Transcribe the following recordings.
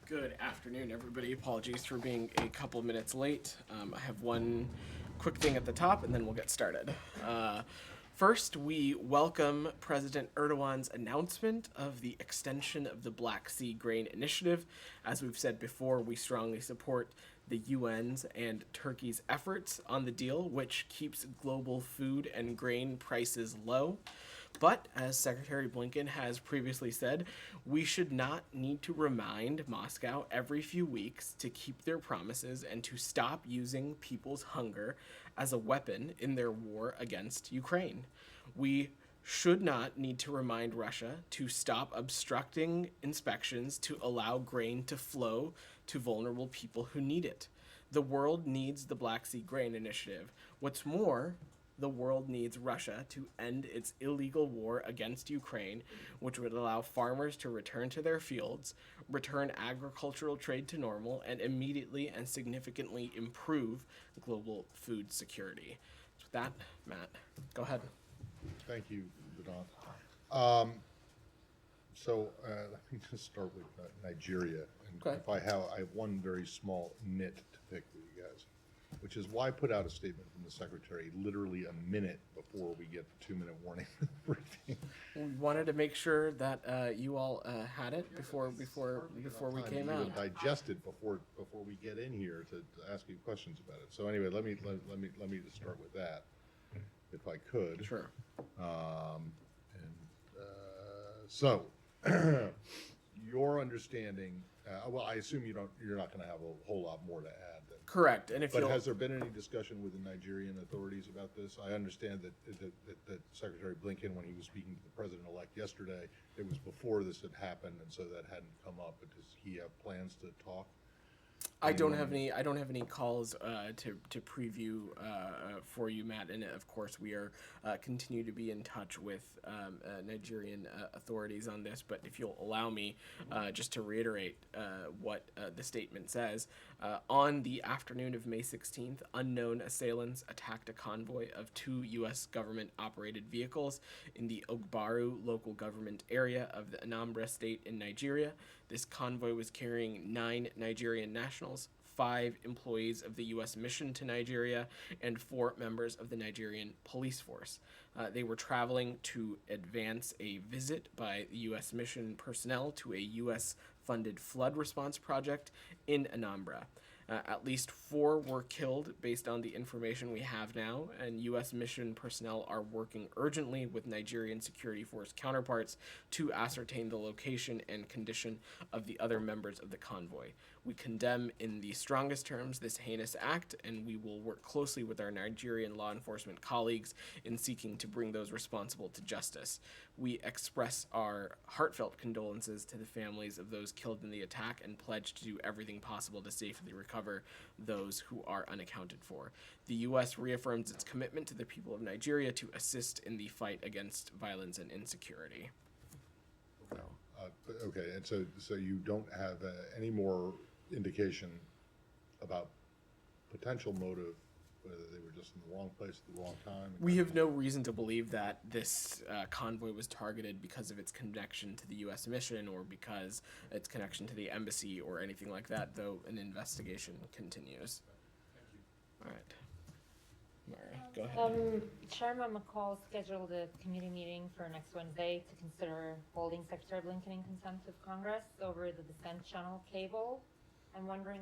Good afternoon, everybody. Apologies for being a couple minutes late. I have one quick thing at the top, and then we'll get started. First, we welcome President Erdogan's announcement of the extension of the Black Sea Grain Initiative. As we've said before, we strongly support the UN's and Turkey's efforts on the deal, which keeps global food and grain prices low. But, as Secretary Blinken has previously said, we should not need to remind Moscow every few weeks to keep their promises and to stop using people's hunger as a weapon in their war against Ukraine. We should not need to remind Russia to stop obstructing inspections to allow grain to flow to vulnerable people who need it. The world needs the Black Sea Grain Initiative. What's more, the world needs Russia to end its illegal war against Ukraine, which would allow farmers to return to their fields, return agricultural trade to normal, and immediately and significantly improve global food security. So with that, Matt, go ahead. Thank you, Vedant. Let me just start with Nigeria. And Okay. if I have one very small nit to pick with you guys, which is why put out a statement from the secretary literally a minute before we get the 2-minute warning briefing. We wanted to make sure that you all had it before we came Time out. to digest it before we get in here to ask you questions about it. So anyway, let me just start with that, if I could. Sure. So, your understanding. Well, I assume you're not going to have a whole lot more to add. Then. Correct. And if But you'll, has there been any discussion with the Nigerian authorities about this? I understand that Secretary Blinken, when he was speaking to the president-elect yesterday, it was before this had happened, and so that hadn't come up. But does he have plans to talk? I don't have any calls to preview for you, Matt. And of course, we are continue to be in touch with Nigerian authorities on this. But if you'll allow me, just to reiterate what the statement says, on the afternoon of May 16th, unknown assailants attacked a convoy of 2 U.S. government-operated vehicles in the Ogbaru local government area of the Anambra state in Nigeria. This convoy was carrying 9 Nigerian nationals, 5 employees of the U.S. mission to Nigeria, and 4 members of the Nigerian police force. They were traveling to advance a visit by the U.S. mission personnel to a U.S.-funded flood response project in Anambra. At least 4 were killed based on the information we have now, and U.S. mission personnel are working urgently with Nigerian security force counterparts to ascertain the location and condition of the other members of the convoy. We condemn in the strongest terms this heinous act, and we will work closely with our Nigerian law enforcement colleagues in seeking to bring those responsible to justice. We express our heartfelt condolences to the families of those killed in the attack and pledge to do everything possible to safely recover those who are unaccounted for. The U.S. reaffirms its commitment to the people of Nigeria to assist in the fight against violence and insecurity. Okay, and so you don't have any more indication about potential motive, whether they were just in the wrong place at the wrong time? We have no reason to believe that this convoy was targeted because of its connection to the U.S. mission or because its connection to the embassy or anything like that, though an investigation continues. Thank you. All right. Mara, go ahead. Chairman McCall scheduled a committee meeting for next Wednesday to consider holding Secretary Blinken in contempt of Congress over the Descent Channel cable. I'm wondering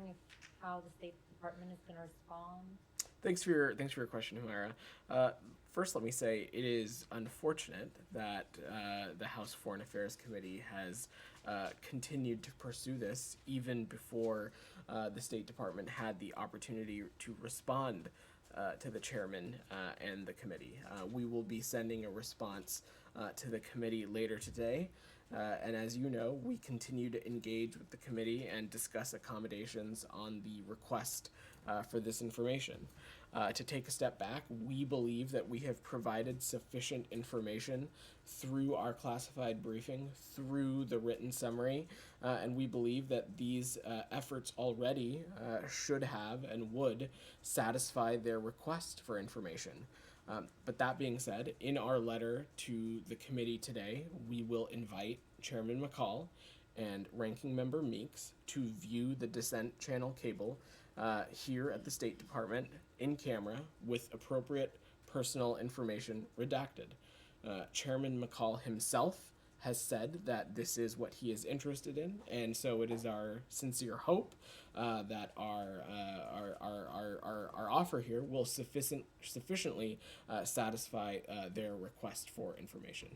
how the State Department is going to respond. Thanks for your question, Humira. First, let me say it is unfortunate that the House Foreign Affairs Committee has continued to pursue this even before the State Department had the opportunity to respond to the chairman and the committee. We will be sending a response to the committee later today. And as you know, we continue to engage with the committee and discuss accommodations on the request for this information. To take a step back, we believe that we have provided sufficient information through our classified briefing, through the written summary, and we believe that these efforts already should have and would satisfy their request for information. But that being said, in our letter to the committee today, we will invite Chairman McCall and Ranking Member Meeks to view the dissent channel cable here at the State Department in camera with appropriate personal information redacted. Chairman McCall himself has said that this is what he is interested in, and so it is our sincere hope that our offer here will sufficiently satisfy their request for information.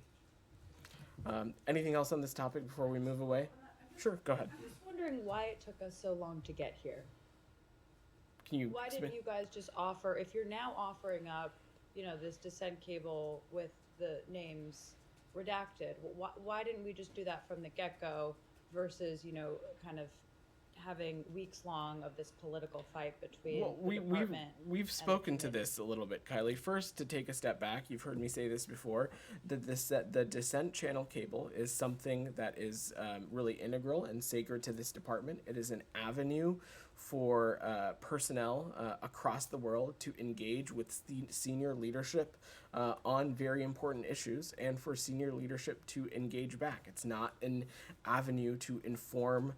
Anything else on this topic before we move away? Sure, go ahead. I'm just wondering why it took us so long to get here. Can you? Why didn't you guys just offer, if you're now offering up, this dissent cable with the names redacted, why didn't we just do that from the get-go versus, kind of having weeks long of this political fight between the department? We've spoken to this a little bit, Kylie. First, to take a step back, you've heard me say this before, the dissent channel cable is something that is really integral and sacred to this department. It is an avenue for personnel across the world to engage with senior leadership on very important issues, and for senior leadership to engage back. It's not an avenue to inform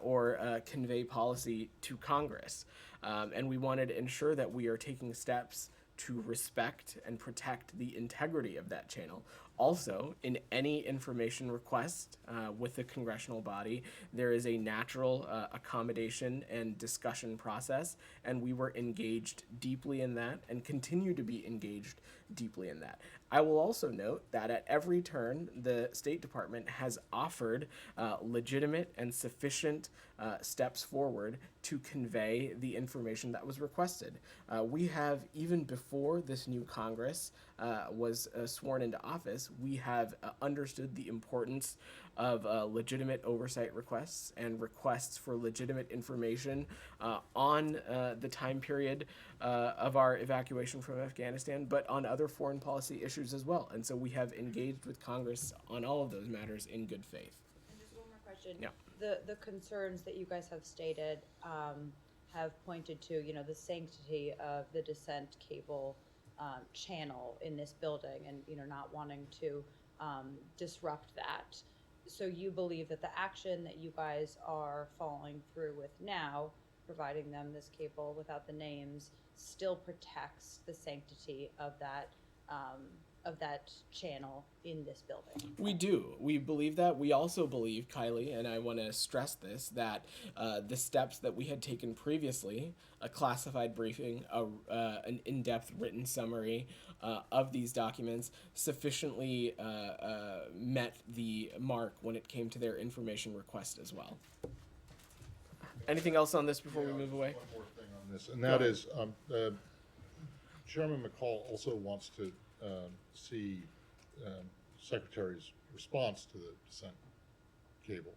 or convey policy to Congress. And we wanted to ensure that we are taking steps to respect and protect the integrity of that channel. Also, in any information request with the congressional body, there is a natural accommodation and discussion process, and we were engaged deeply in that and continue to be engaged deeply in that. I will also note that at every turn, the State Department has offered legitimate and sufficient steps forward to convey the information that was requested. We have, even before this new Congress was sworn into office, we have understood the importance of legitimate oversight requests and requests for legitimate information on the time period of our evacuation from Afghanistan, but on other foreign policy issues as well. And so we have engaged with Congress on all of those matters in good faith. And just one more question. Yeah. The concerns that you guys have stated have pointed to, the sanctity of the dissent cable channel in this building and, not wanting to disrupt that. So you believe that the action that you guys are following through with now, providing them this cable without the names, still protects the sanctity of that channel in this building? We do. We believe that. We also believe, Kylie, and I want to stress this, that the steps that we had taken previously, a classified briefing, an in-depth written summary of these documents, sufficiently met the mark when it came to their information request as well. Anything else on this before we move away? One more thing on this, and that is, Chairman McCall also wants to see Secretary's response to the dissent cable.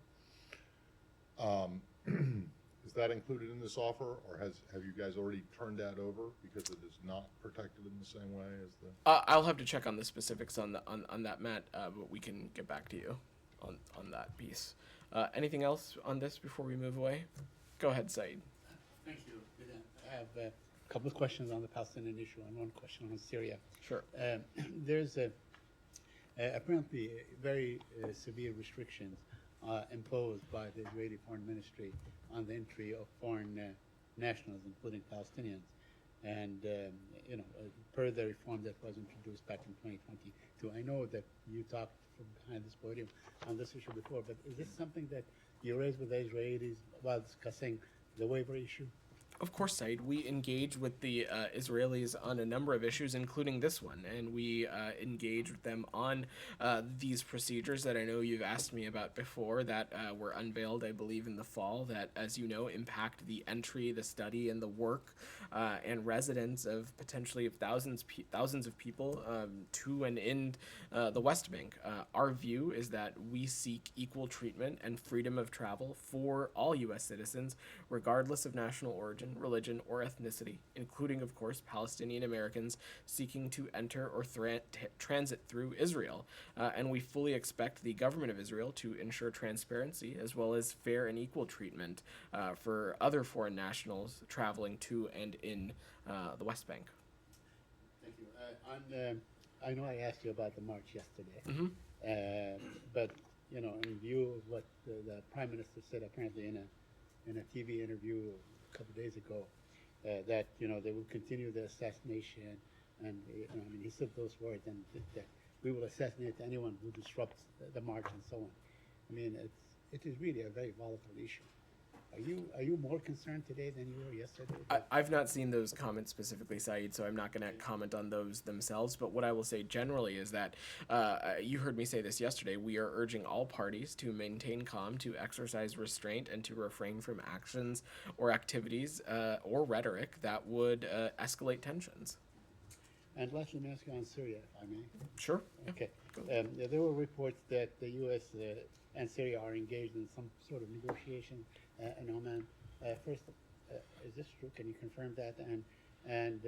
Is that included in this offer, or have you guys already turned that over because it is not protected in the same way as the? I'll have to check on the specifics on that, Matt, but we can get back to you on that piece. Anything else on this before we move away? Go ahead, Saeed. Thank you. I have a couple of questions on the Palestinian issue and one question on Syria. Sure. There's apparently very severe restrictions imposed by the Israeli Foreign Ministry on the entry of foreign nationals, including Palestinians. And, per the reform that was introduced back in 2022, I know that you talked from behind this podium on this issue before, but is this something that you raised with the Israelis while discussing the waiver issue? Of course, Said. We engage with the Israelis on a number of issues, including this one, and we engage with them on these procedures that I know you've asked me about before that were unveiled, I believe, in the fall, that, as you know, impact the entry, the study, and the work and residence of potentially thousands of people to and in the West Bank. Our view is that we seek equal treatment and freedom of travel for all U.S. citizens, regardless of national origin, religion, or ethnicity, including, of course, Palestinian Americans seeking to enter or transit through Israel. And we fully expect the government of Israel to ensure transparency as well as fair and equal treatment for other foreign nationals traveling to and in the West Bank. Thank you. I know I asked you about the march yesterday, Mm-hmm. but you know, in view of what the Prime Minister said apparently in a TV interview a couple of days ago, that, you know, they will continue the assassination, and, you know, I mean, he said those words, and that we will assassinate anyone who disrupts the march and so on. I mean, it is really a very volatile issue. Are you more concerned today than you were yesterday? I've not seen those comments specifically, Saeed, so I'm not going to comment on those themselves. But what I will say generally is that you heard me say this yesterday. We are urging all parties to maintain calm, to exercise restraint, and to refrain from actions or activities or rhetoric that would escalate tensions. And lastly, let me ask you on Syria, if I may. Sure. Okay. There were reports that the U.S. And Syria are engaged in some sort of negotiation in Oman. First, is this true? Can you confirm that? And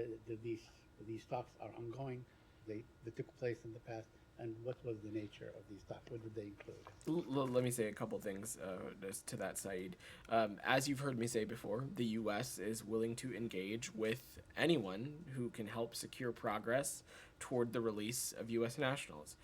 these talks are ongoing. They took place in the past. And what was the nature of these talks? What did they include? Let me say a couple things to that, Saeed. As you've heard me say before, the U.S. is willing to engage with anyone who can help secure progress toward the release of U.S. nationals.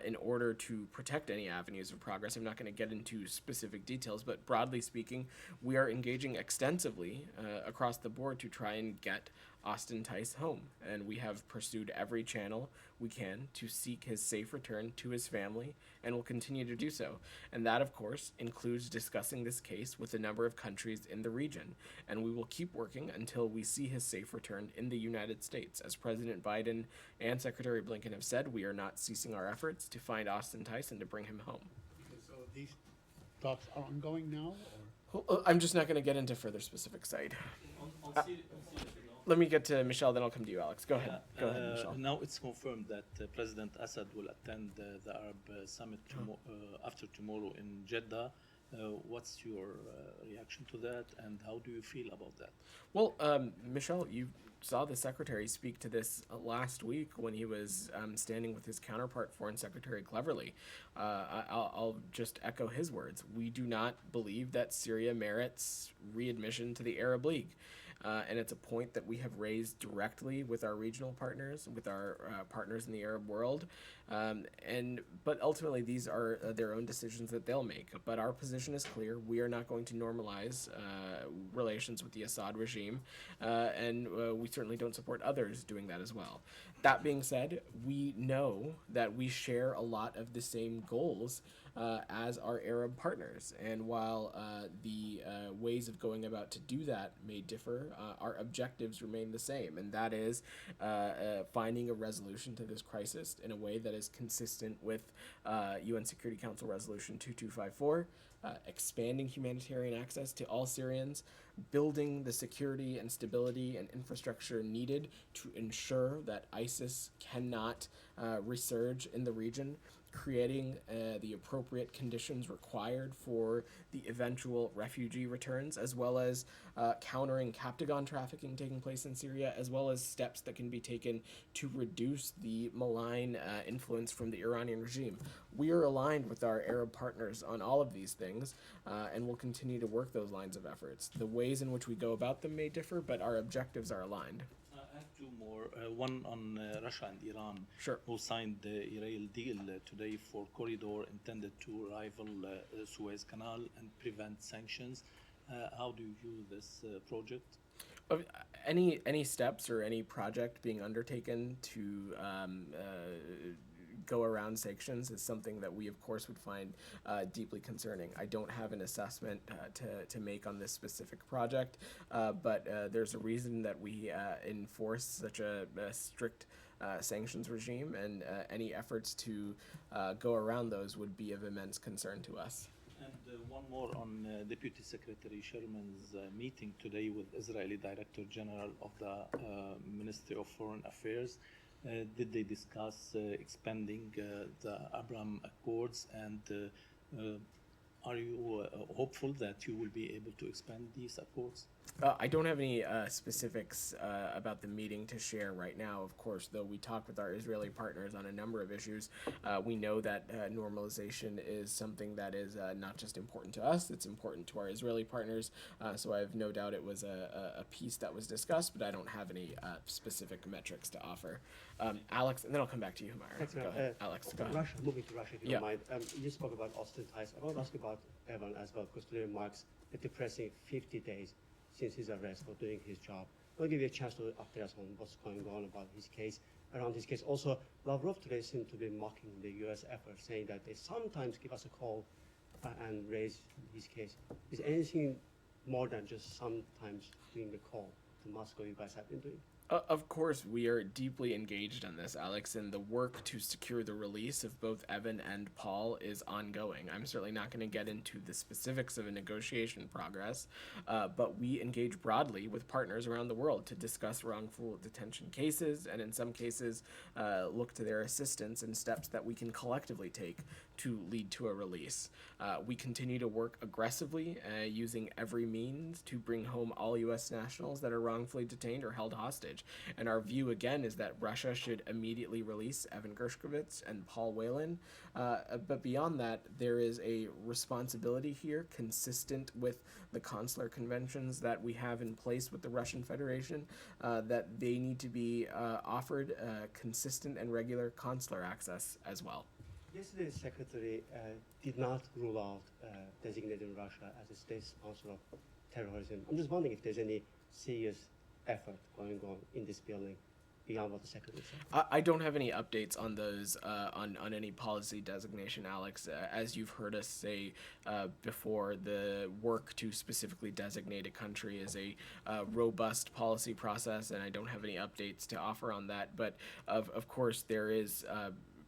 In order to protect any avenues of progress, I'm not going to get into specific details, but broadly speaking, we are engaging extensively across the board to try and get Austin Tice home, and we have pursued every channel we can to seek his safe return to his family, and will continue to do so. And that, of course, includes discussing this case with a number of countries in the region, and we will keep working until we see his safe return in the United States. As President Biden and Secretary Blinken have said, we are not ceasing our efforts to find Austin Tice and to bring him home. So these talks are ongoing now? I'm just not going to get into further specifics, Said. Let me get to Michelle, then I'll come to you, Alex. Go ahead. Go ahead, Michelle. Now it's confirmed that President Assad will attend the Arab Summit after tomorrow in Jeddah. What's your reaction to that, and how do you feel about that? Well, Michelle, you saw the Secretary speak to this last week when he was standing with his counterpart, Foreign Secretary Cleverly. I'll just echo his words. We do not believe that Syria merits readmission to the Arab League. And it's a point that we have raised directly with our regional partners, with our partners in the Arab world. But ultimately, these are their own decisions that they'll make. But our position is clear. We are not going to normalize relations with the Assad regime, and we certainly don't support others doing that as well. That being said, we know that we share a lot of the same goals as our Arab partners. And while the ways of going about to do that may differ, our objectives remain the same, and that is finding a resolution to this crisis in a way that is consistent with UN Security Council Resolution 2254, expanding humanitarian access to all Syrians, building the security and stability and infrastructure needed to ensure that ISIS cannot resurge in the region, creating the appropriate conditions required for the eventual refugee returns, as well as countering Captagon trafficking taking place in Syria, as well as steps that can be taken to reduce the malign influence from the Iranian regime. We are aligned with our Arab partners on all of these things, and will continue to work those lines of efforts. The ways in which we go about them may differ, but our objectives are aligned. I have two more. One on Russia and Iran, Sure. who signed the Israel deal today for corridor intended to rival Suez Canal and prevent sanctions. How do you view this project? Any steps or any project being undertaken to go around sanctions is something that we, of course, would find deeply concerning. I don't have an assessment to make on this specific project, but there's a reason that we enforce such a strict sanctions regime, and any efforts to go around those would be of immense concern to us. And one more on Deputy Secretary Sherman's meeting today with Israeli Director General of the Ministry of Foreign Affairs. Did they discuss expanding the Abraham Accords, and are you hopeful that you will be able to expand these accords? I don't have any specifics about the meeting to share right now. Of course, though we talk with our Israeli partners on a number of issues, we know that normalization is something that is not just important to us, it's important to our Israeli partners. So I have no doubt it was a piece that was discussed, but I don't have any specific metrics to offer. Alex, and then I'll come back to you, Humayra. Thanks, Go Evan. ahead. Alex, go ahead. Russia, moving to Russia, if you Yeah. don't mind. You spoke about Austin ties. I want to ask about Evan as well, because today marks a depressing 50 days since his arrest for doing his job. I'll give you a chance to update us on what's going on about his case, around his case. Also, Lavrov today seemed to be mocking the U.S. effort, saying that they sometimes give us a call and raise his case. Is anything more than just sometimes doing the call to Moscow you guys have been doing? Of course, we are deeply engaged on this, Alex, and the work to secure the release of both Evan and Paul is ongoing. I'm certainly not going to get into the specifics of a negotiation progress, but we engage broadly with partners around the world to discuss wrongful detention cases, and in some cases, look to their assistance and steps that we can collectively take to lead to a release. We continue to work aggressively, using every means to bring home all U.S. nationals that are wrongfully detained or held hostage. And our view, again, is that Russia should immediately release Evan Gershkovich and Paul Whelan. But beyond that, there is a responsibility here consistent with the consular conventions that we have in place with the Russian Federation, that they need to be offered consistent and regular consular access as well. Yesterday, the Secretary did not rule out designating Russia as a state sponsor of terrorism. I'm just wondering if there's any serious effort going on in this building beyond what the Secretary said. I don't have any updates on those, on any policy designation, Alex. As you've heard us say before, the work to specifically designate a country is a robust policy process, and I don't have any updates to offer on that. But of course, there is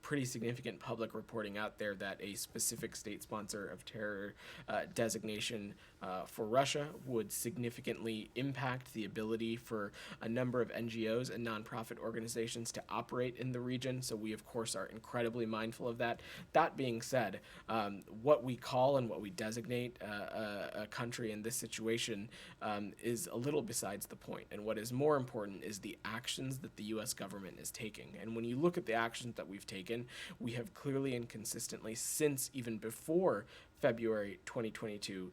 pretty significant public reporting out there that a specific state sponsor of terror designation for Russia would significantly impact the ability for a number of NGOs and nonprofit organizations to operate in the region. So we, of course, are incredibly mindful of that. That being said, what we call and what we designate a country in this situation is a little besides the point. And what is more important is the actions that the U.S. government is taking. And when you look at the actions that we've taken, we have clearly and consistently, since even before February 2022,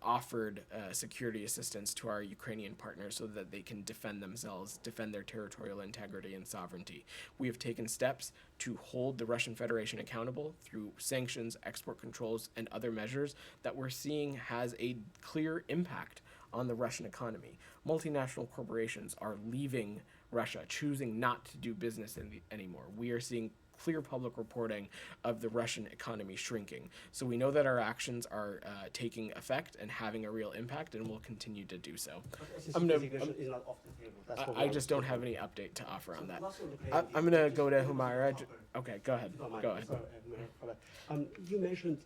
offered security assistance to our Ukrainian partners so that they can defend themselves, defend their territorial integrity and sovereignty. We have taken steps to hold the Russian Federation accountable through sanctions, export controls, and other measures that we're seeing has a clear impact on the Russian economy. Multinational corporations are leaving Russia, choosing not to do business anymore. We are seeing clear public reporting of the Russian economy shrinking. So we know that our actions are taking effect and having a real impact, and will continue to do so. Designation is not off the table. That's what I we just don't have understand. any update to offer on that. Last on the plate I'm is- going to go to Humayra. Okay, go ahead. Oh, my- Go ahead. sorry, for that. You mentioned,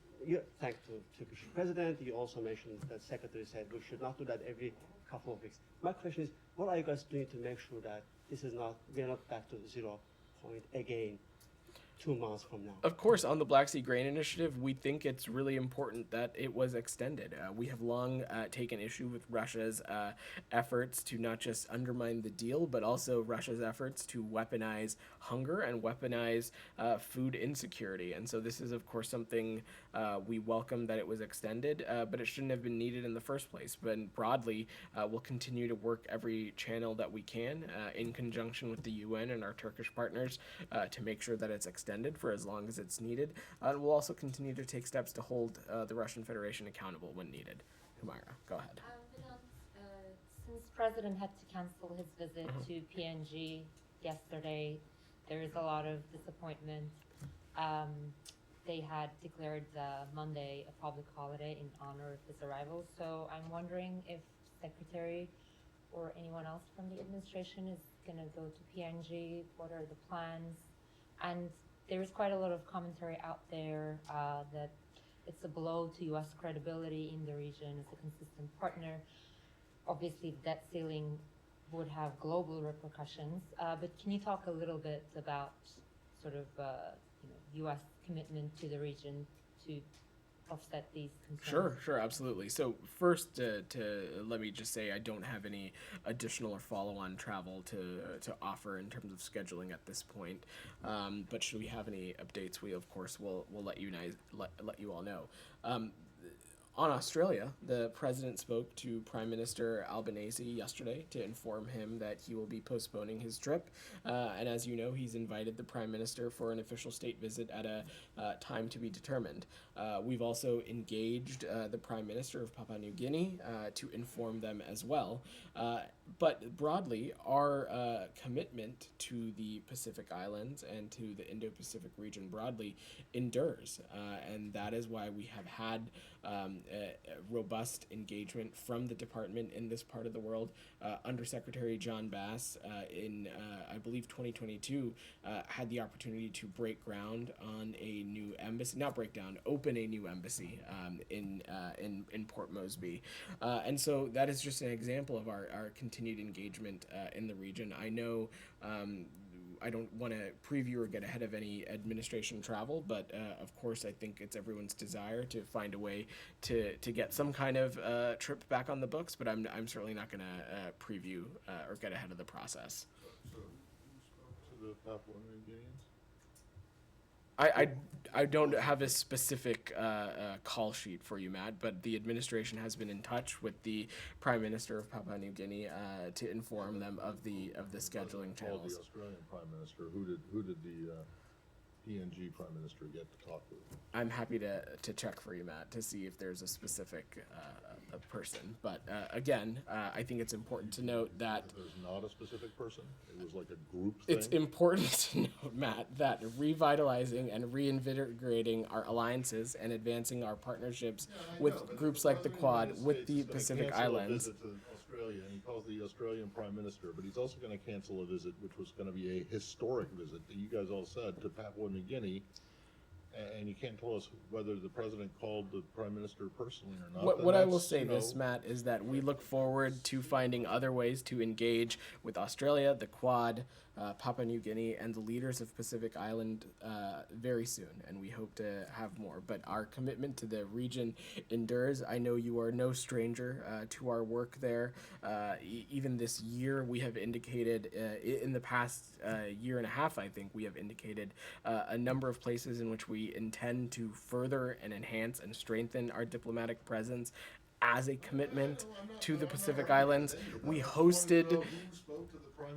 thanks to Turkish president, you also mentioned that Secretary said we should not do that every couple of weeks. My question is, what are you guys doing to make sure that this is not, we're not back to the 0 point again 2 months from now? Of course, on the Black Sea Grain Initiative, we think it's really important that it was extended. We have long taken issue with Russia's efforts to not just undermine the deal, but also Russia's efforts to weaponize hunger and weaponize food insecurity. And so this is, of course, something we welcome that it was extended, but it shouldn't have been needed in the first place. But broadly, we'll continue to work every channel that we can in conjunction with the UN and our Turkish partners to make sure that it's extended for as long as it's needed. And we'll also continue to take steps to hold the Russian Federation accountable when needed. Humayra, go ahead. Since President had to cancel his visit to PNG yesterday, there is a lot of disappointment. They had declared Monday a public holiday in honor of his arrival. So I'm wondering if Secretary or anyone else from the administration is going to go to PNG. What are the plans? And there's quite a lot of commentary out there that it's a blow to U.S. credibility in the region as a consistent partner. Obviously, the debt ceiling would have global repercussions. But can you talk a little bit about sort of U.S. commitment to the region to offset these concerns? Sure, absolutely. So first, to let me just say, I don't have any additional or follow-on travel to offer in terms of scheduling at this point. But should we have any updates, we of course will let you guys let you all know. On Australia, the president spoke to Prime Minister Albanese yesterday to inform him that he will be postponing his trip. And as you know, he's invited the Prime Minister for an official state visit at a time to be determined. We've also engaged the Prime Minister of Papua New Guinea to inform them as well. But broadly, our commitment to the Pacific Islands and to the Indo-Pacific region broadly endures. And that is why we have had a robust engagement from the department in this part of the world. Undersecretary John Bass in, I believe, 2022 had the opportunity to break ground on a new embassy, not break down, open a new embassy in Port Moresby. And so that is just an example of our continued engagement in the region. I know I don't want to preview or get ahead of any administration travel, but of course I think it's everyone's desire to find a way to get some kind of trip back on the books, but I'm certainly not going to preview or get ahead of the process. So who spoke to the Papua New Guineans? I don't have a specific call sheet for you, Matt, but the administration has been in touch with the Prime Minister of Papua New Guinea to inform them of the scheduling Called channels. the Australian Prime Minister. Who did the PNG Prime Minister get to talk to? I'm happy to check for you, Matt, to see if there's a specific a person. But again, I think it's important to note that There's not a specific person? It was like a group thing? it's important to note, Matt, that revitalizing and reinvigorating our alliances and advancing our partnerships with groups like the Quad, with the Pacific Islands. Visit to Australia, and he calls the Australian Prime Minister, but he's also going to cancel a visit, which was going to be a historic visit that you guys all said to Papua New Guinea. And you can't tell us whether the president called the prime minister personally or not. What I Then will that's, say you know, this, Matt, is that we look forward to finding other ways to engage with Australia, the Quad, Papua New Guinea, and the leaders of Pacific Island very soon, and we hope to have more. But our commitment to the region endures. I know you are no stranger to our work there. Even this year, we have indicated, in the past year and a half, I think, we have indicated a number of places in which we intend to further and enhance and strengthen our diplomatic presence as a commitment to the Pacific Islands. We hosted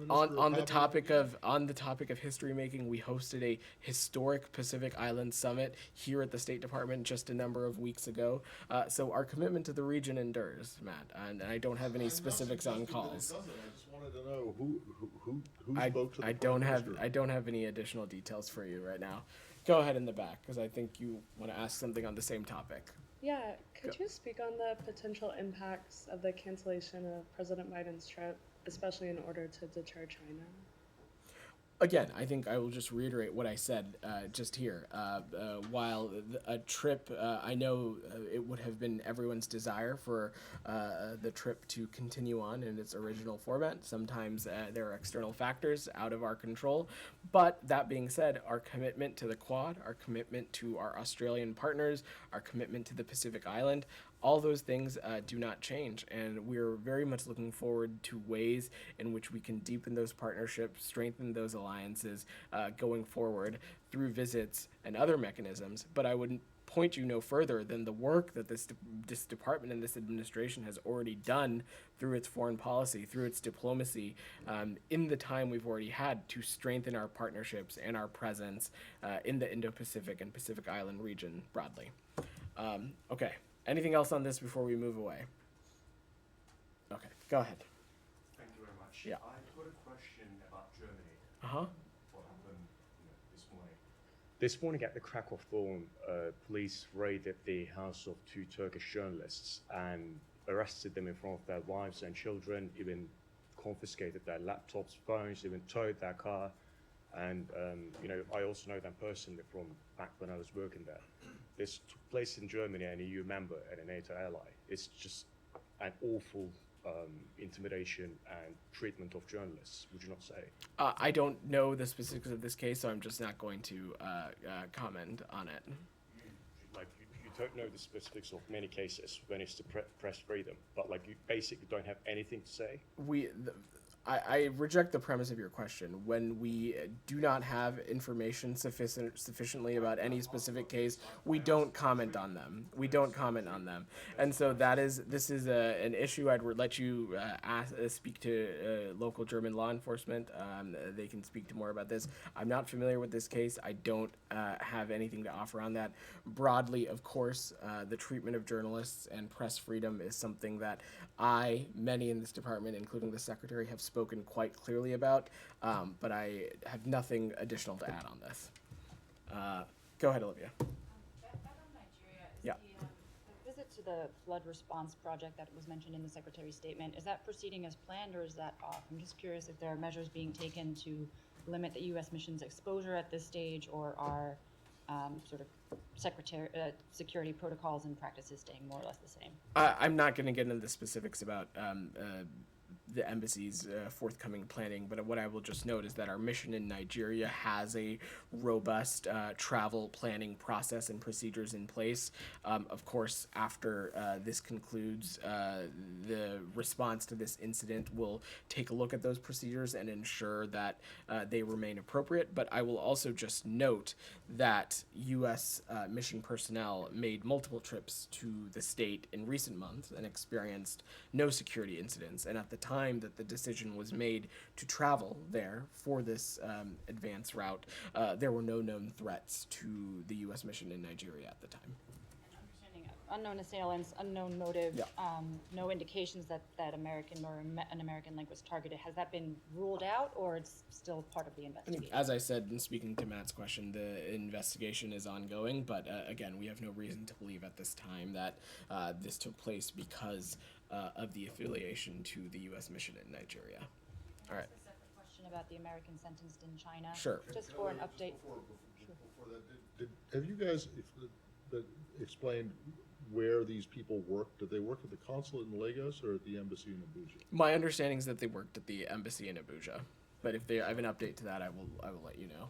on the topic of history making, we hosted a historic Pacific Island summit here at the State Department just a number of weeks ago. So our commitment to the region endures, Matt, and I don't have any specifics on calls. I just wanted to know who I spoke to the I prime don't have minister. I don't have any additional details for you right now. Go ahead in the back, because I think you want to ask something on the same topic. Yeah, could you speak on the potential impacts of the cancellation of President Biden's trip, especially in order to deter China? Again, I think I will just reiterate what I said just here. While a trip, I know it would have been everyone's desire for the trip to continue on in its original format. Sometimes there are external factors out of our control. But that being said, our commitment to the Quad, our commitment to our Australian partners, our commitment to the Pacific Island, all those things do not change, and we're very much looking forward to ways in which we can deepen those partnerships, strengthen those alliances going forward through visits and other mechanisms. But I would point you no further than the work that this department and this administration has already done through its foreign policy, through its diplomacy, in the time we've already had to strengthen our partnerships and our presence in the Indo-Pacific and Pacific Island region broadly. Okay. Anything else on this before we move away? Okay, go ahead. Thank you very much. Yeah. I've got a question about Germany. Uh-huh. What happened this morning? This morning at the Krakow Forum, police raided the house of two Turkish journalists and arrested them in front of their wives and children, even confiscated their laptops, phones, even towed their car. And, I also know them personally from back when I was working there. This took place in Germany, an EU member and a NATO ally. It's just an awful intimidation and treatment of journalists, would you not say? I don't know the specifics of this case, so I'm just not going to comment on it. You don't know the specifics of many cases when it's the press freedom, but like you basically don't have anything to say. I reject the premise of your question. When we do not have information sufficiently about any specific case, we don't comment on them. And so this is an issue. I'd let you speak to local German law enforcement. They can speak to more about this. I'm not familiar with this case. I don't have anything to offer on that. Broadly, of course, the treatment of journalists and press freedom is something that many in this department, including the secretary, have spoken quite clearly about, but I have nothing additional to add on this. Go ahead, Olivia. Back on Nigeria, is Yeah. the visit to the flood response project that was mentioned in the secretary's statement, is that proceeding as planned or is that off? I'm just curious if there are measures being taken to limit the U.S. mission's exposure at this stage, or are sort of security protocols and practices staying more or less the same? I'm not going to get into the specifics about the embassy's forthcoming planning, but what I will just note is that our mission in Nigeria has a robust travel planning process and procedures in place. Of course, after this concludes, the response to this incident will take a look at those procedures and ensure that they remain appropriate. But I will also just note that U.S. mission personnel made multiple trips to the state in recent months and experienced no security incidents. And at the time that the decision was made to travel there for this advance route, there were no known threats to the U.S. mission in Nigeria at the time. Understanding unknown assailants, unknown motive, Yeah. No indications that American or an American link was targeted. Has that been ruled out, or it's still part of the I think, investigation? as I said in speaking to Matt's question, the investigation is ongoing, but again, we have no reason to believe at this time that this took place because of the affiliation to the U.S. mission in Nigeria. All right. Just a separate question about the American sentenced in China. Sure. Just for an update. Before that, have you guys explained where these people work? Did they work at the consulate in Lagos or at the embassy in Abuja? My understanding is that they worked at the embassy in Abuja, but if I have an update to that, I will let you know.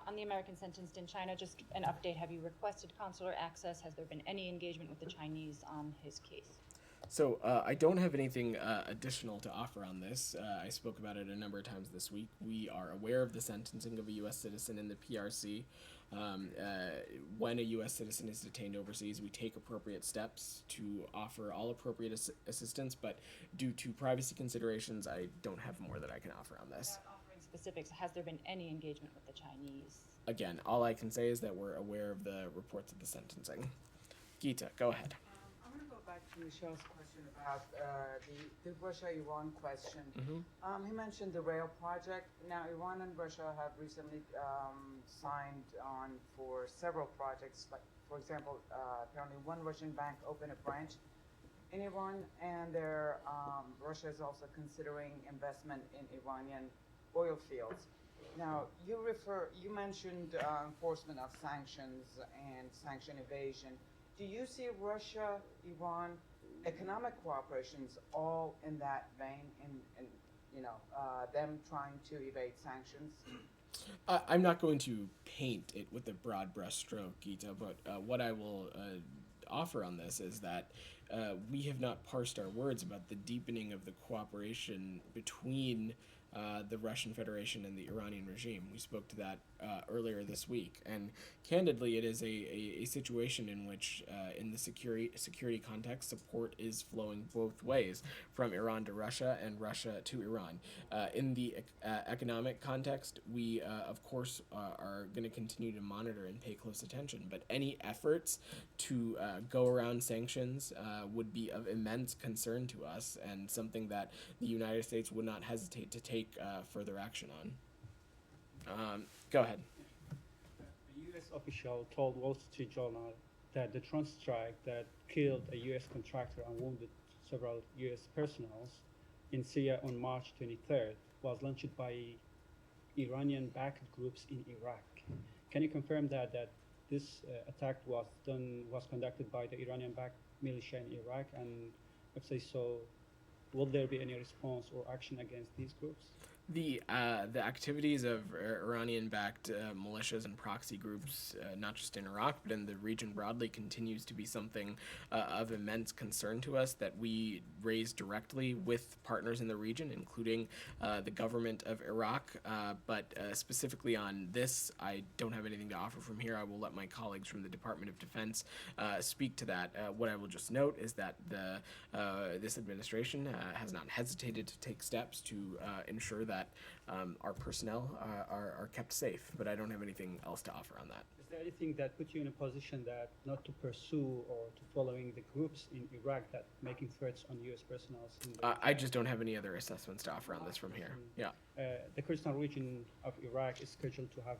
On the American sentenced in China, just an update. Have you requested consular access? Has there been any engagement with the Chinese on his case? So I don't have anything additional to offer on this. I spoke about it a number of times this week. We are aware of the sentencing of a U.S. citizen in the PRC. When a U.S. citizen is detained overseas, we take appropriate steps to offer all appropriate assistance, but due to privacy considerations, I don't have more that I can offer on this. Without offering specifics, has there been any engagement with the Chinese? Again, all I can say is that we're aware of the reports of the sentencing. Gita, go ahead. I'm going to go back to Michelle's question about the Russia-Iran question. He mentioned the rail project. Now, Iran and Russia have recently signed on for several projects. Like, for example, apparently one Russian bank opened a branch in Iran, and Russia is also considering investment in Iranian oil fields. Now, you mentioned enforcement of sanctions and sanction evasion. Do you see Russia, Iran, economic cooperations all in that vein, in them trying to evade sanctions? I'm not going to paint it with a broad brushstroke, Gita, but what I will offer on this is that we have not parsed our words about the deepening of the cooperation between the Russian Federation and the Iranian regime. We spoke to that earlier this week, and candidly, it is a situation in which, in the security context, support is flowing both ways, from Iran to Russia and Russia to Iran. In the economic context, we, of course, are going to continue to monitor and pay close attention, but any efforts to go around sanctions would be of immense concern to us, and something that the United States would not hesitate to take further action on. Go ahead. A U.S. official told Wall Street Journal that the drone strike that killed a U.S. contractor and wounded several U.S. personnel in Syria on March 23rd was launched by Iranian-backed groups in Iraq. Can you confirm that this attack was conducted by the Iranian-backed militia in Iraq, and if so, will there be any response or action against these groups? The activities of Iranian-backed militias and proxy groups, not just in Iraq but in the region broadly, continues to be something of immense concern to us that we raise directly with partners in the region, including the government of Iraq. But specifically on this, I don't have anything to offer from here. I will let my colleagues from the Department of Defense speak to that. What I will just note is that this administration has not hesitated to take steps to ensure that our personnel are kept safe, but I don't have anything else to offer on that. Is there anything that put you in a position that not to pursue or to following the groups in Iraq that making threats on U.S. personnel? I just don't have any other assessments to offer on this from here. Yeah. The Kurdistan region of Iraq is scheduled to have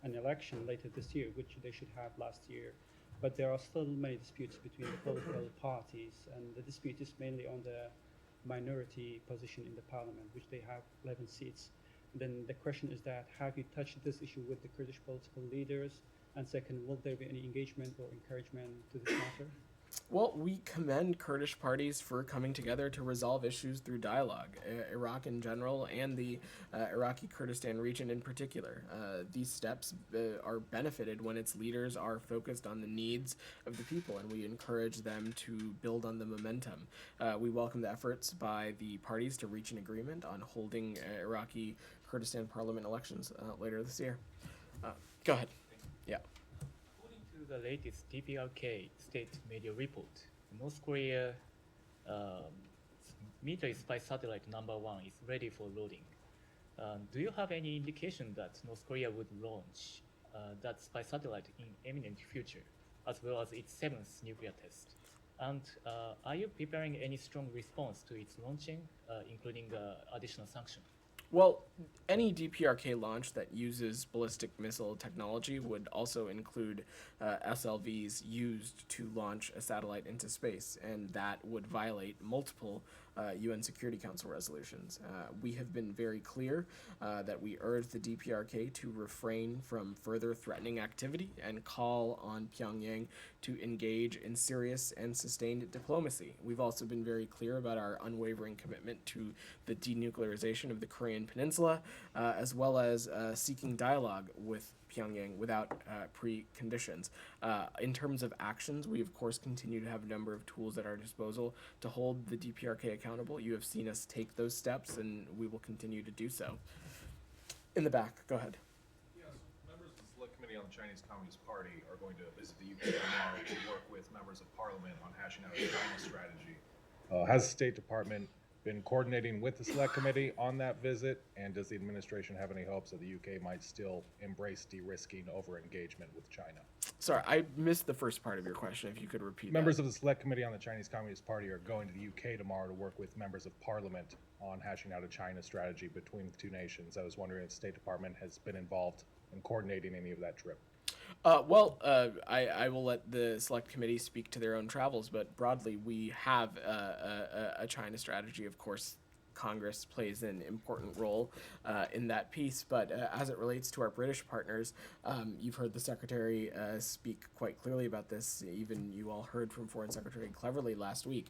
an election later this year, which they should have last year. But there are still many disputes between the political parties, and the dispute is mainly on the minority position in the parliament, which they have 11 seats. Then the question is that, have you touched this issue with the Kurdish political leaders? And second, will there be any engagement or encouragement to this matter? Well, we commend Kurdish parties for coming together to resolve issues through dialogue, Iraq in general and the Iraqi Kurdistan region in particular. These steps are benefited when its leaders are focused on the needs of the people, and we encourage them to build on the momentum. We welcome the efforts by the parties to reach an agreement on holding Iraqi Kurdistan parliament elections later this year. Go ahead. Yeah. The latest DPRK state media report, North Korea military spy satellite #1 is ready for loading. Do you have any indication that North Korea would launch that spy satellite in imminent future, as well as its 7th nuclear test? And are you preparing any strong response to its launching, including additional sanctions? Well, any DPRK launch that uses ballistic missile technology would also include SLVs used to launch a satellite into space, and that would violate multiple UN Security Council resolutions. We have been very clear that we urge the DPRK to refrain from further threatening activity and call on Pyongyang to engage in serious and sustained diplomacy. We've also been very clear about our unwavering commitment to the denuclearization of the Korean Peninsula, as well as seeking dialogue with Pyongyang without preconditions. In terms of actions, we of course continue to have a number of tools at our disposal to hold the DPRK accountable. You have seen us take those steps, and we will continue to do so. In the back, go ahead. Yes, members of the Select Committee on the Chinese Communist Party are going to visit the UK tomorrow to work with members of Parliament on hashing out a China strategy. Has the State Department been coordinating with the Select Committee on that visit, and does the administration have any hopes that the UK might still embrace de-risking over engagement with China? Sorry, I missed the first part of your question. If you could repeat Members that. of the Select Committee on the Chinese Communist Party are going to the UK tomorrow to work with members of Parliament on hashing out a China strategy between the two nations. I was wondering if the State Department has been involved in coordinating any of that trip. I will let the Select Committee speak to their own travels, but broadly, we have a China strategy. Of course, Congress plays an important role in that piece, but as it relates to our British partners, you've heard the Secretary speak quite clearly about this. Even you all heard from Foreign Secretary Cleverly last week.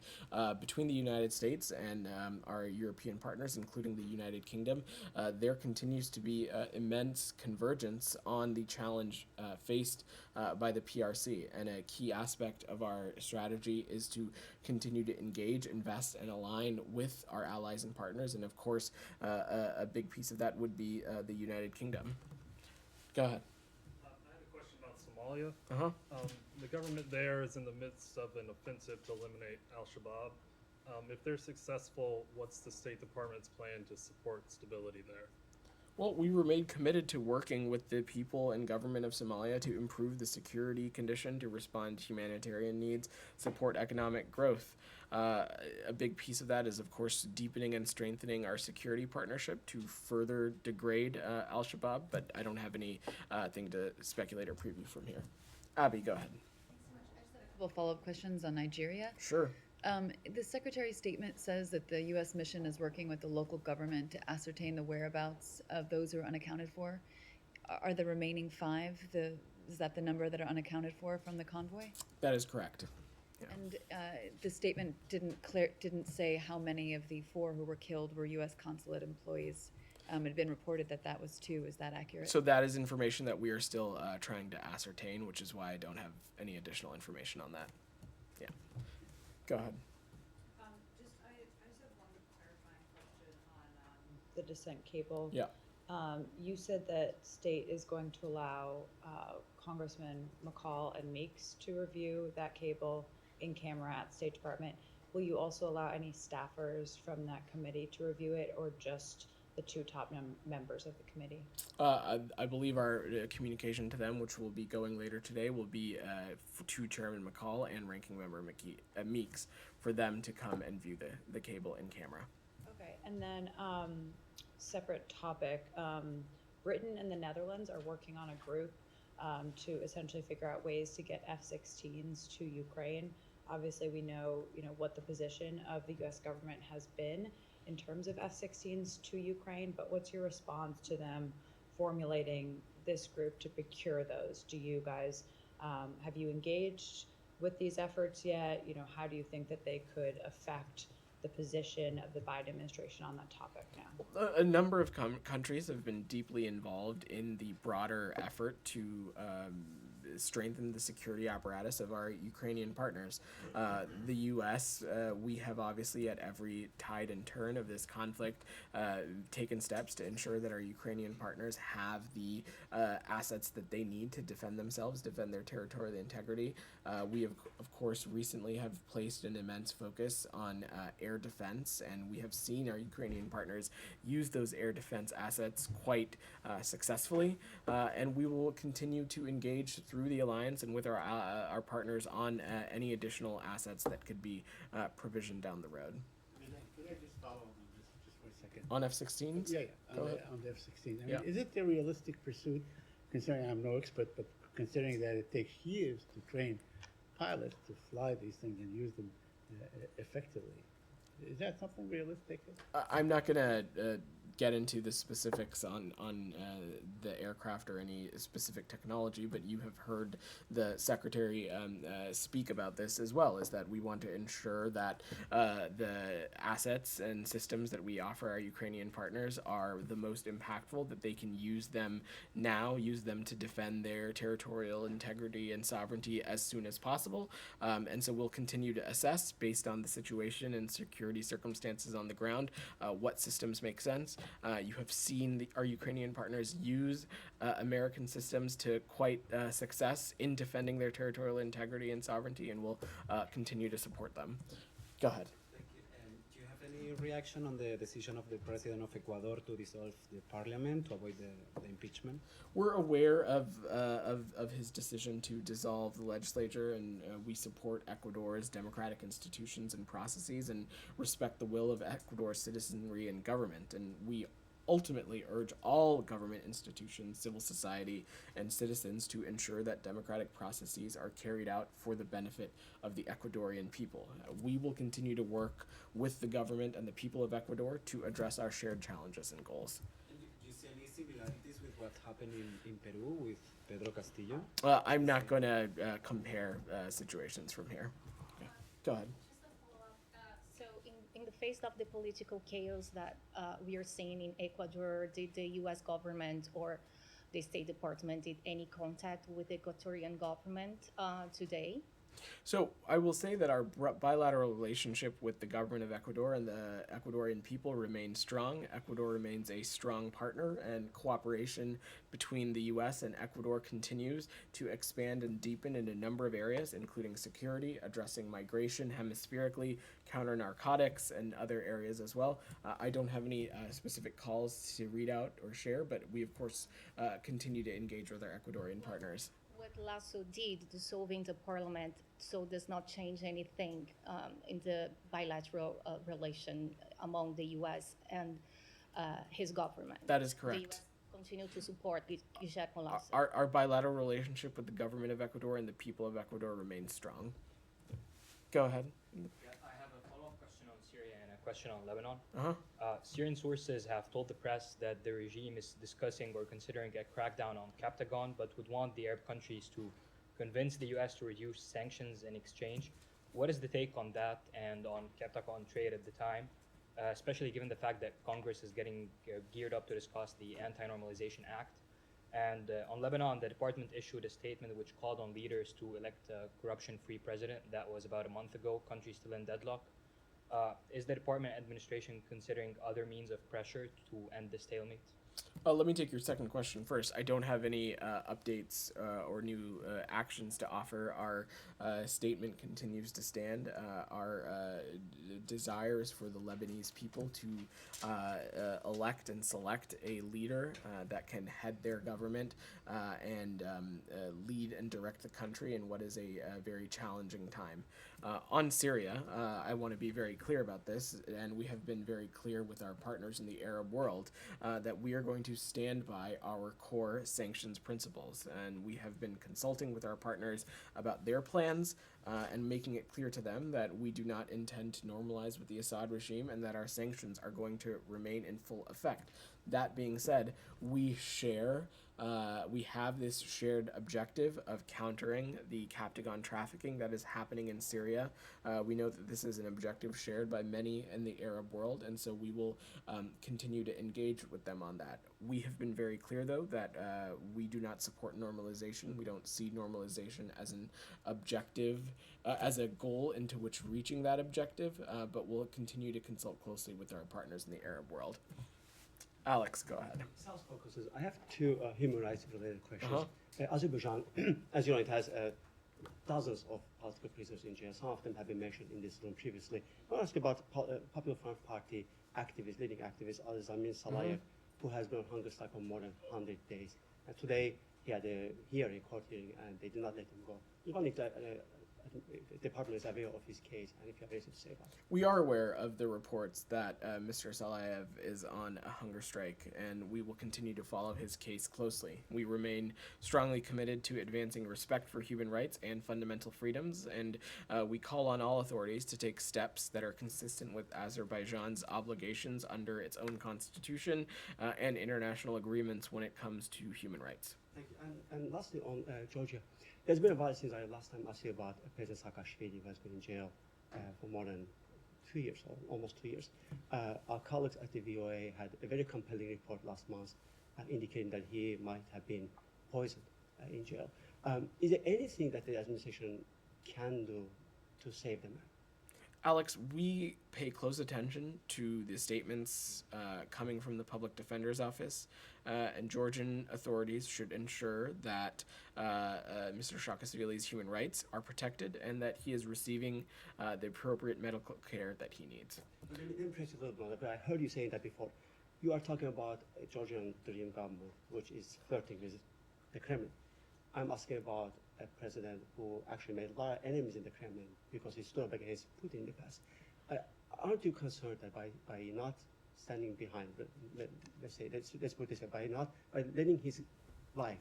Between the United States and our European partners, including the United Kingdom, there continues to be immense convergence on the challenge faced by the PRC, and a key aspect of our strategy is to continue to engage, invest, and align with our allies and partners, and of course, a big piece of that would be the United Kingdom. Go ahead. I had a question about Somalia. Uh-huh. The government there is in the midst of an offensive to eliminate al-Shabaab. If they're successful, what's the State Department's plan to support stability there? Well, we remain committed to working with the people and government of Somalia to improve the security condition, to respond to humanitarian needs, support economic growth. A big piece of that is, of course, deepening and strengthening our security partnership to further degrade al-Shabaab, but I don't have any thing to speculate or preview from here. Abby, go ahead. A couple follow-up questions on Nigeria. Sure. The Secretary's statement says that the U.S. mission is working with the local government to ascertain the whereabouts of those who are unaccounted for. Are the remaining 5, is that the number that are unaccounted for from the convoy? That is correct. Yeah. And the statement didn't say how many of the 4 who were killed were U.S. consulate employees. It had been reported that that was 2. Is that accurate? So that is information that we are still trying to ascertain, which is why I don't have any additional information on that. Yeah. Go ahead. I just have one clarifying question on the descent cable. Yeah. You said that state is going to allow Congressman McCall and Meeks to review that cable in camera at State Department. Will you also allow any staffers from that committee to review it, or just the 2 top members of the committee? I believe our communication to them, which will be going later today, will be to Chairman McCall and Ranking Member Meeks for them to come and view the cable in camera. Okay, and then separate topic. Britain and the Netherlands are working on a group to essentially figure out ways to get F-16s to Ukraine. Obviously, we know what the position of the U.S. government has been in terms of F-16s to Ukraine, but what's your response to them formulating this group to procure those? Do you guys, have you engaged with these efforts yet? How do you think that they could affect the position of the Biden administration on that topic now? A number of countries have been deeply involved in the broader effort to strengthen the security apparatus of our Ukrainian partners. The U.S., we have obviously at every tide and turn of this conflict taken steps to ensure that our Ukrainian partners have the assets that they need to defend themselves, defend their territorial integrity. We have, of course, recently have placed an immense focus on air defense, and we have seen our Ukrainian partners use those air defense assets quite successfully, and we will continue to engage through the alliance and with our partners on any additional assets that could be provisioned down the road. Could I just follow on this just for a second? On F-16s? Yeah, Go ahead. on the F-16. Yeah. Is it a realistic pursuit, considering I'm no expert, but considering that it takes years to train pilots to fly these things and use them effectively? Is that something realistic? I'm not going to get into the specifics on the aircraft or any specific technology, but you have heard the Secretary speak about this as well, is that we want to ensure that the assets and systems that we offer our Ukrainian partners are the most impactful, that they can use them now, use them to defend their territorial integrity and sovereignty as soon as possible. And so we'll continue to assess, based on the situation and security circumstances on the ground, what systems make sense. You have seen our Ukrainian partners use American systems to quite success in defending their territorial integrity and sovereignty, and we'll continue to support them. Go ahead. Thank you. Do you have any reaction on the decision of the President of Ecuador to dissolve the parliament to avoid the impeachment? We're aware of his decision to dissolve the legislature, and we support Ecuador's democratic institutions and processes and respect the will of Ecuador's citizenry and government. And we ultimately urge all government institutions, civil society, and citizens to ensure that democratic processes are carried out for the benefit of the Ecuadorian people. We will continue to work with the government and the people of Ecuador to address our shared challenges and goals. And do you see any similarities with what happened in Peru with Pedro Castillo? I'm not going to compare situations from here. Okay. Go ahead. So in the face of the political chaos that we are seeing in Ecuador, did the U.S. government or the State Department did any contact with the Ecuadorian government today? So I will say that our bilateral relationship with the government of Ecuador and the Ecuadorian people remains strong. Ecuador remains a strong partner, and cooperation between the U.S. and Ecuador continues to expand and deepen in a number of areas, including security, addressing migration hemispherically, counter-narcotics, and other areas as well. I don't have any specific calls to read out or share, but we, of course, continue to engage with our Ecuadorian partners. What Lasso did, dissolving the parliament, so does not change anything in the bilateral relation among the U.S. and his government. That is The correct. U.S. continue to support Guillermo Lasso. Our bilateral relationship with the government of Ecuador and the people of Ecuador remains strong. Go ahead. Yeah, I have a follow-up question on Syria and a question on Lebanon. Uh-huh. Syrian sources have told the press that the regime is discussing or considering a crackdown on Captagon, but would want the Arab countries to convince the U.S. to reduce sanctions in exchange. What is the take on that and on Captagon trade at the time? especially given the fact that Congress is getting geared up to discuss the Anti-Normalization Act. And on Lebanon, the department issued a statement which called on leaders to elect a corruption-free president. That was about a month ago. Country still in deadlock. Is the department administration considering other means of pressure to end the stalemate? Let me take your second question first. I don't have any updates or new actions to offer. Our statement continues to stand. Our desires for the Lebanese people to elect and select a leader that can head their government and lead and direct the country in what is a very challenging time. On Syria, I want to be very clear about this, and we have been very clear with our partners in the Arab world that we are going to stand by our core sanctions principles. And we have been consulting with our partners about their plans and making it clear to them that we do not intend to normalize with the Assad regime and that our sanctions are going to remain in full effect. That being said, we have this shared objective of countering the Captagon trafficking that is happening in Syria. We know that this is an objective shared by many in the Arab world, and so we will continue to engage with them on that. We have been very clear, though, that we do not support normalization. We don't see normalization as an objective, as a goal into which reaching that objective, but we'll continue to consult closely with our partners in the Arab world. Alex, go ahead. South Caucasus. I have two human rights related questions. Azerbaijan, as you know, it has dozens of political prisoners in jail. Some of them have been mentioned in this room previously. I want to ask you about Popular Front Party activist, leading activist Zamin Salayev, who has been on hunger strike for more than 100 days. And today he had a hearing, court hearing, and they did not let him go. I'm wondering if the department is aware of his case, and if you have anything to say about it. We are aware of the reports that Mr. Salayev is on a hunger strike, and we will continue to follow his case closely. We remain strongly committed to advancing respect for human rights and fundamental freedoms, and we call on all authorities to take steps that are consistent with Azerbaijan's obligations under its own constitution and international agreements when it comes to human rights. Thank you. And lastly, on Georgia, there's been a while since I last time asked you about President Saakashvili, who has been in jail for more than 2 years, or almost 2 years. Our colleagues at the VOA had a very compelling report last month indicating that he might have been poisoned in jail. Is there anything that the administration can do to save the man? Alex, we pay close attention to the statements coming from the Public Defender's Office, and Georgian authorities should ensure that Mr. Saakashvili's human rights are protected and that he is receiving the appropriate medical care that he needs. Let me press a little bit, but I heard you saying that before. You are talking about a Georgian dream government, which is flirting with the Kremlin. I'm asking about a president who actually made a lot of enemies in the Kremlin because he stood up against Putin in the past. Aren't you concerned that by not standing behind, let's put it this way, by letting his life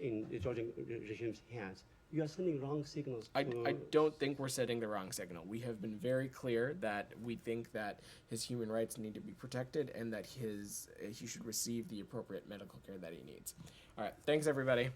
in the Georgian regime's hands, you are sending wrong signals to... I don't think we're setting the wrong signal. We have been very clear that we think that his human rights need to be protected and that he should receive the appropriate medical care that he needs. All right, thanks everybody.